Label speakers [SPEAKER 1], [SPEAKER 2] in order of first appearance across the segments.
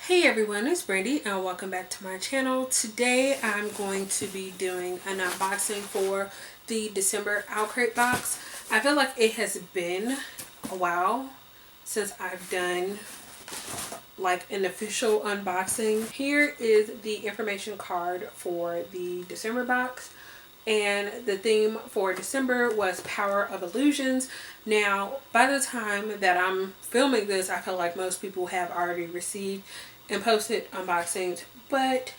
[SPEAKER 1] Hey everyone, it's Brandy and welcome back to my channel. Today I'm going to be doing an unboxing for the December OwlCrate box. I feel like it has been a while since I've done like an official unboxing. Here is the information card for the December box. And the theme for December was Power of Illusions. Now, by the time that I'm filming this, I feel like most people have already received and posted unboxings, but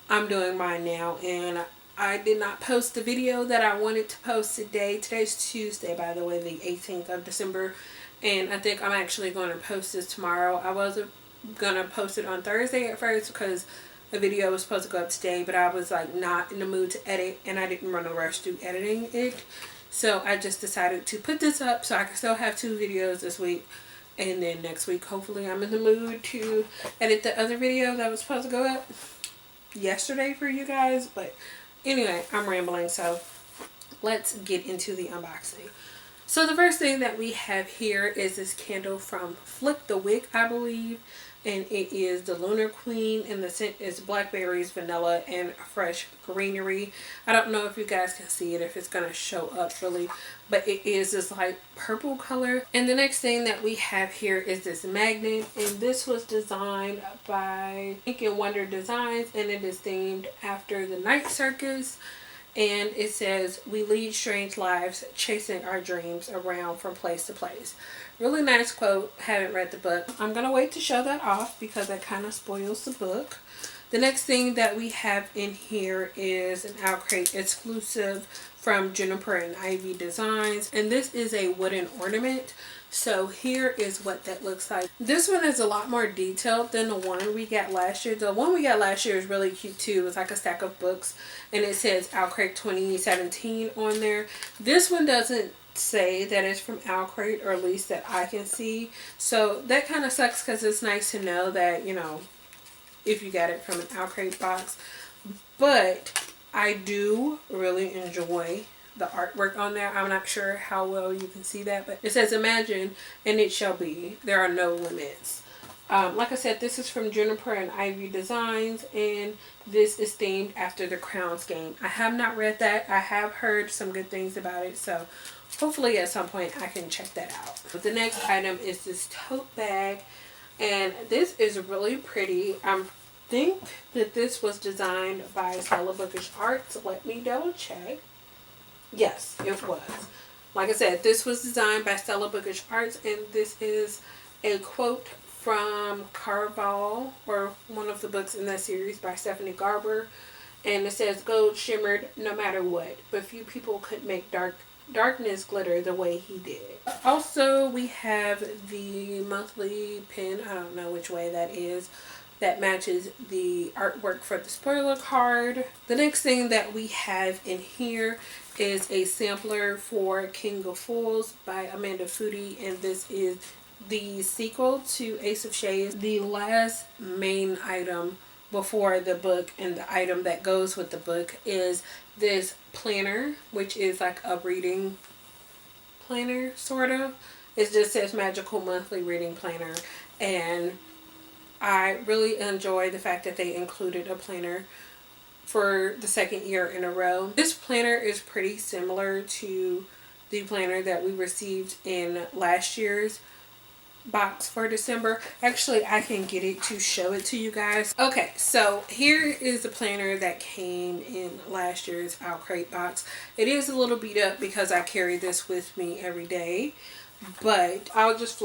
[SPEAKER 1] I'm doing mine now, and I did not post the video that I wanted to post today. Today's Tuesday, by the way, the 18th of December, and I think I'm actually going to post this tomorrow. I wasn't going to post it on Thursday at first because the video was supposed to go up today, but I was like not in the mood to edit, and I didn't want to rush through editing it. So I just decided to put this up so I can still have 2 videos this week. And then next week, hopefully I'm in the mood to edit the other video that was supposed to go up yesterday for you guys. But anyway, I'm rambling, so let's get into the unboxing. So the first thing that we have here is this candle from Flick the Wick, I believe. And it is the Lunar Queen, and the scent is blackberries, vanilla, and fresh greenery. I don't know if you guys can see it, if it's going to show up really, but it is this like purple color. And the next thing that we have here is this magnet, and this was designed by Ink and Wonder Designs, and it is themed after the Night Circus. And it says, we lead strange lives chasing our dreams around from place to place. Really nice quote. Haven't read the book. I'm going to wait to show that off because that kind of spoils the book. The next thing that we have in here is an OwlCrate exclusive from Juniper and Ivy Designs. And this is a wooden ornament. So here is what that looks like. This one is a lot more detailed than the one we got last year. The one we got last year is really cute too. It's like a stack of books, and it says OwlCrate 2017 on there. This one doesn't say that it's from OwlCrate, or at least that I can see. So that kind of sucks because it's nice to know that, you know, if you got it from an OwlCrate box. But I do really enjoy the artwork on there. I'm not sure how well you can see that, but it says imagine and it shall be. There are no limits. Like I said, this is from Juniper and Ivy Designs, and this is themed after the Crowns game. I have not read that. I have heard some good things about it, so hopefully at some point I can check that out. But the next item is this tote bag, and this is really pretty. I think that this was designed by Stella Bookish Arts. Let me double check. Yes, it was. Like I said, this was designed by Stella Bookish Arts, and this is a quote from Caraval, or one of the books in that series by Stephanie Garber. And it says, gold shimmered no matter what, but few people could make darkness glitter the way he did. Also, we have the monthly pin, I don't know which way that is, that matches the artwork for the spoiler card. The next thing that we have in here is a sampler for King of Fools by Amanda Foody, and this is the sequel to Ace of Shades. The last main item before the book, and the item that goes with the book, is this planner, which is like a reading planner sort of. It just says Magical Monthly Reading Planner, and I really enjoy the fact that they included a planner for the second year in a row. This planner is pretty similar to the planner that we received in last year's box for December. Actually, I can get it to show it to you guys. Okay, so here is the planner that came in last year's OwlCrate box. It is a little beat up because I carry this with me every day, but I'll just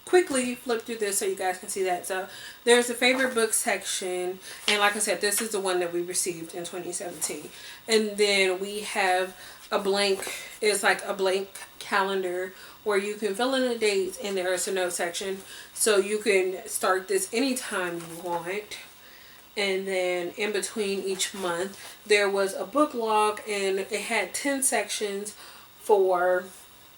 [SPEAKER 1] quickly flip through this so you guys can see that. So there's a favorite book section, and like I said, this is the one that we received in 2017. And then we have a blank, it's like a blank calendar where you can fill in the dates, and there is a note section, so you can start this anytime you want. And then in between each month there was a book log, and it had 10 sections for,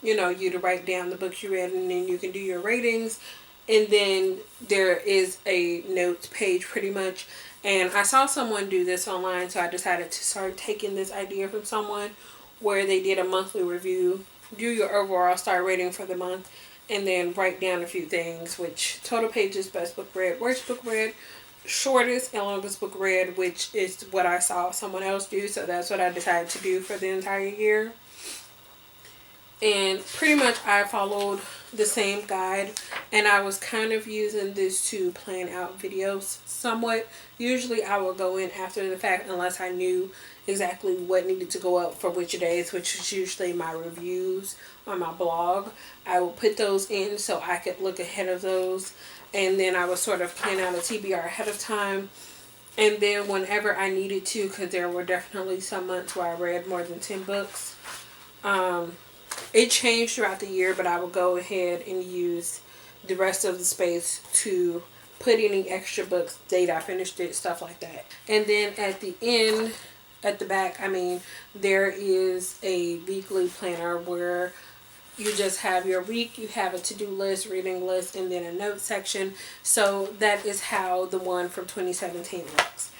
[SPEAKER 1] you know, you to write down the books you read, and then you can do your ratings. And then there is a notes page pretty much. And I saw someone do this online, so I decided to start taking this idea from someone, where they did a monthly review, do your overall star rating for the month, and then write down a few things, which total pages, best book read, worst book read, shortest and longest book read, which is what I saw someone else do, so that's what I decided to do for the entire year. And pretty much I followed the same guide, and I was kind of using this to plan out videos somewhat. Usually I will go in after the fact unless I knew exactly what needed to go up for which days, which is usually my reviews on my blog. I will put those in so I could look ahead of those, and then I would sort of plan out a TBR ahead of time. And then whenever I needed to, because there were definitely some months where I read more than 10 books, it changed throughout the year, but I would go ahead and use the rest of the space to put any extra books, date I finished it, stuff like that. And then at the end, at the back, there is a weekly planner where you just have your week, you have a to-do list, reading list, and then a note section. So that is how the one from 2017 looks.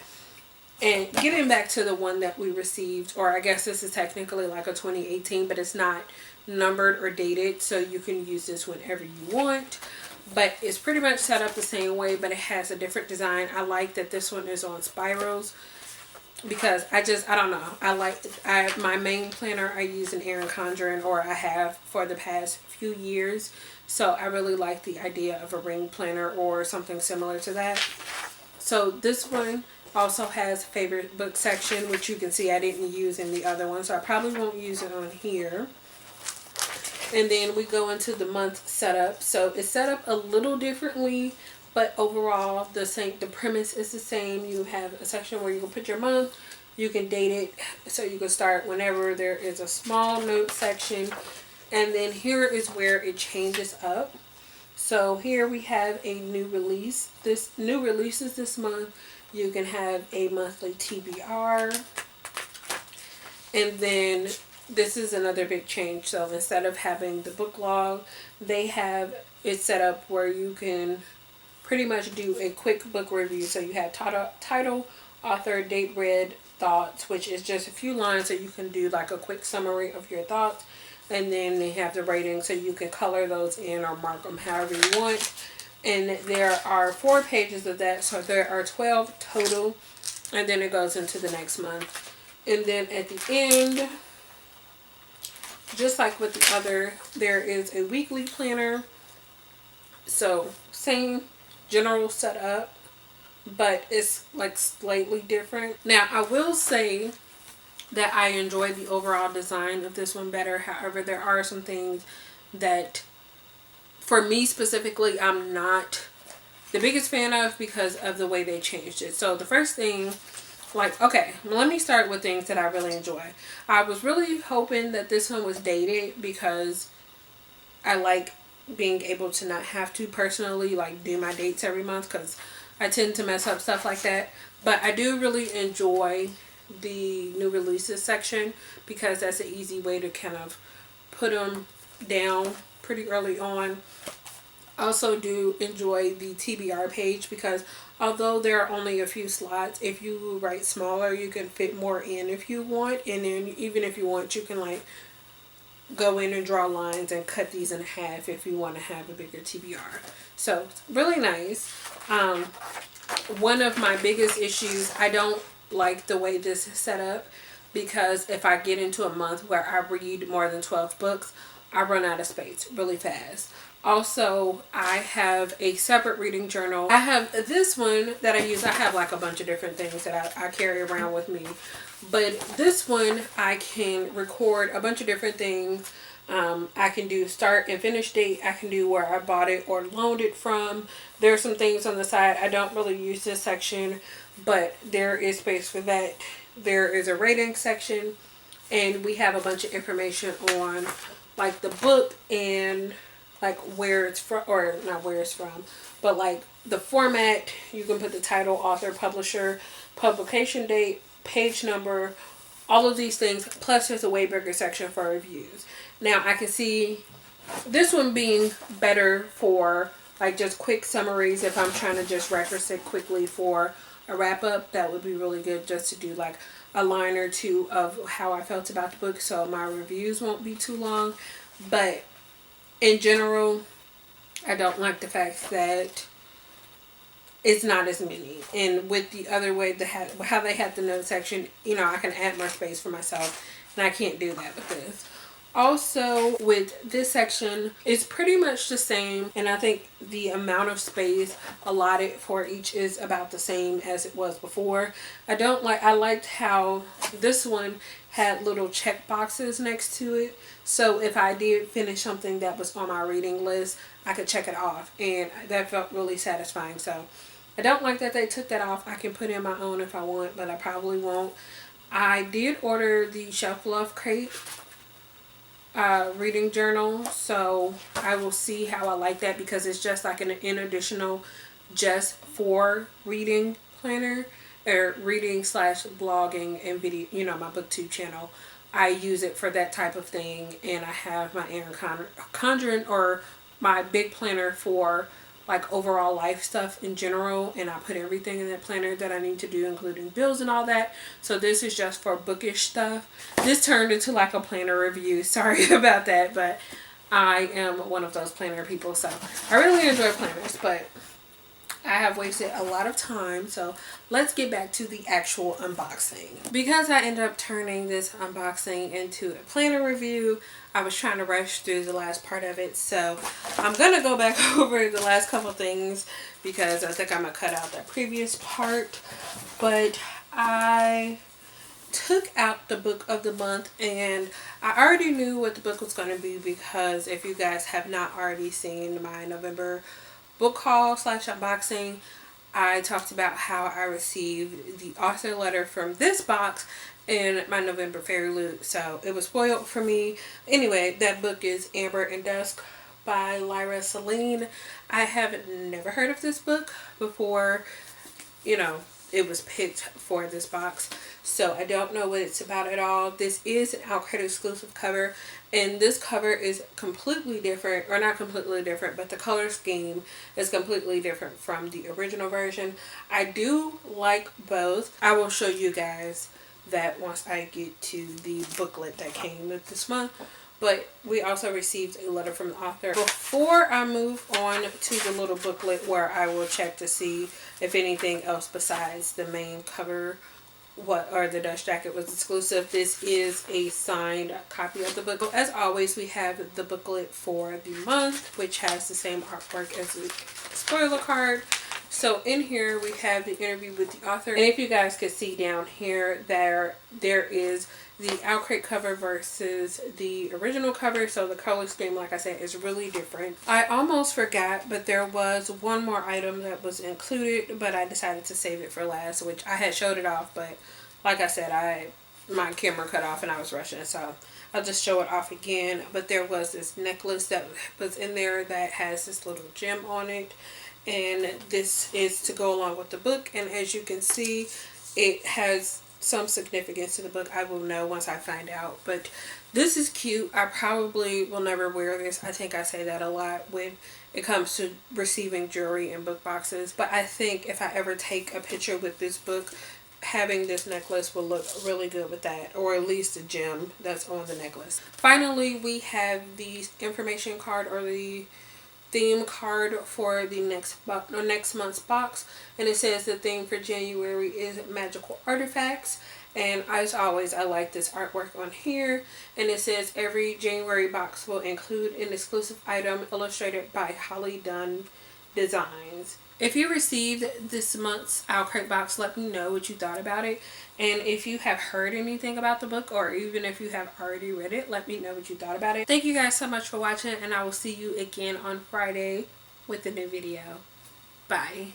[SPEAKER 1] And getting back to the one that we received, or I guess this is technically like a 2018, but it's not numbered or dated, so you can use this whenever you want. But it's pretty much set up the same way, but it has a different design. I like that this one is on spirals, because I don't know. My main planner I use an Erin Condren, or I have for the past few years. So I really like the idea of a ring planner or something similar to that. So this one also has a favorite book section, which you can see I didn't use in the other one, so I probably won't use it on here. And then we go into the month setup. So it's set up a little differently, but overall the premise is the same. You have a section where you can put your month, you can date it, so you can start whenever. There is a small note section, and then here is where it changes up. So here we have a new release. This new releases this month. You can have a monthly TBR, and then this is another big change. So instead of having the book log, they have it set up where you can pretty much do a quick book review. So you have title, author, date read, thoughts, which is just a few lines, so you can do like a quick summary of your thoughts. And then they have the rating, so you can color those in or mark them however you want. And there are 4 pages of that, so there are 12 total, and then it goes into the next month. And then at the end, just like with the other, there is a weekly planner. So same general setup, but it's like slightly different. Now I will say that I enjoy the overall design of this one better. However, there are some things that for me specifically I'm not the biggest fan of because of the way they changed it. So the first thing, okay, let me start with things that I really enjoy. I was really hoping that this one was dated because I like being able to not have to personally do my dates every month, because I tend to mess up stuff like that. But I do really enjoy the new releases section because that's an easy way to kind of put them down pretty early on. Also do enjoy the TBR page because although there are only a few slots, if you write smaller you can fit more in if you want, and then even if you want you can go in and draw lines and cut these in half if you want to have a bigger TBR. So really nice. One of my biggest issues, I don't like the way this is set up, because if I get into a month where I read more than 12 books, I run out of space really fast. Also, I have a separate reading journal. I have this one that I use. I have a bunch of different things that I carry around with me. But this one, I can record a bunch of different things. I can do start and finish date. I can do where I bought it or loaned it from. There are some things on the side. I don't really use this section, but there is space for that. There is a rating section, and we have a bunch of information on the book and where it's from, or not where it's from, but the format. You can put the title, author, publisher, publication date, page number, all of these things. Plus there's a way bigger section for reviews. Now I can see this one being better for just quick summaries. If I'm trying to just reference it quickly for a wrap up, that would be really good, just to do a line or two of how I felt about the book, so my reviews won't be too long. But in general, I don't like the fact that it's not as many. And with the other way, how they had the note section, you know, I can add more space for myself, and I can't do that with this. Also, with this section, it's pretty much the same, and I think the amount of space allotted for each is about the same as it was before. I liked how this one had little check boxes next to it, so if I did finish something that was on my reading list, I could check it off, and that felt really satisfying. So I don't like that they took that off. I can put in my own if I want, but I probably won't. I did order the Shelf Love Crate reading journal, so I will see how I like that, because it's just like an additional just for reading planner, or reading slash blogging and video, you know, my booktube channel. I use it for that type of thing, and I have my Erin Condren, or my big planner for like overall life stuff in general, and I put everything in that planner that I need to do, including bills and all that. So this is just for bookish stuff. This turned into like a planner review. Sorry about that, but I am one of those planner people, so I really enjoy planners, but I have wasted a lot of time, so let's get back to the actual unboxing. Because I ended up turning this unboxing into a planner review, I was trying to rush through the last part of it, so I'm going to go back over the last couple things because I think I'm going to cut out that previous part. But I took out the book of the month, and I already knew what the book was going to be, because if you guys have not already seen my November book haul slash unboxing, I talked about how I received the author letter from this box in my November Fairy Loot, so it was spoiled for me. Anyway, that book is Amber and Dusk by Lyra Celine. I have never heard of this book before, you know, it was picked for this box, so I don't know what it's about at all. This is an OutKrate exclusive cover, and this cover is completely different, or not completely different, but the color scheme is completely different from the original version. I do like both. I will show you guys that once I get to the booklet that came with this month. But we also received a letter from the author. Before I move on to the little booklet where I will check to see if anything else besides the main cover or the dust jacket was exclusive, this is a signed copy of the book. As always, we have the booklet for the month, which has the same artwork as the spoiler card. So in here we have the interview with the author, and if you guys could see down here, there is the OutKrate cover versus the original cover. So the color scheme, like I said, is really different. I almost forgot, but there was one more item that was included, but I decided to save it for last, which I had showed it off, but like I said, my camera cut off and I was rushing, so I'll just show it off again. But there was this necklace that was in there that has this little gem on it, and this is to go along with the book, and as you can see, it has some significance to the book. I will know once I find out, but this is cute. I probably will never wear this. I think I say that a lot when it comes to receiving jewelry in book boxes, but I think if I ever take a picture with this book, having this necklace will look really good with that, or at least the gem that's on the necklace. Finally, we have the information card, or the theme card for the next month's box, and it says the theme for January is magical artifacts. And as always, I like this artwork on here, and it says every January box will include an exclusive item illustrated by Holly Dunn Designs. If you received this month's OutKrate box, let me know what you thought about it. And if you have heard anything about the book, or even if you have already read it, let me know what you thought about it. Thank you guys so much for watching, and I will see you again on Friday with a new video. Bye.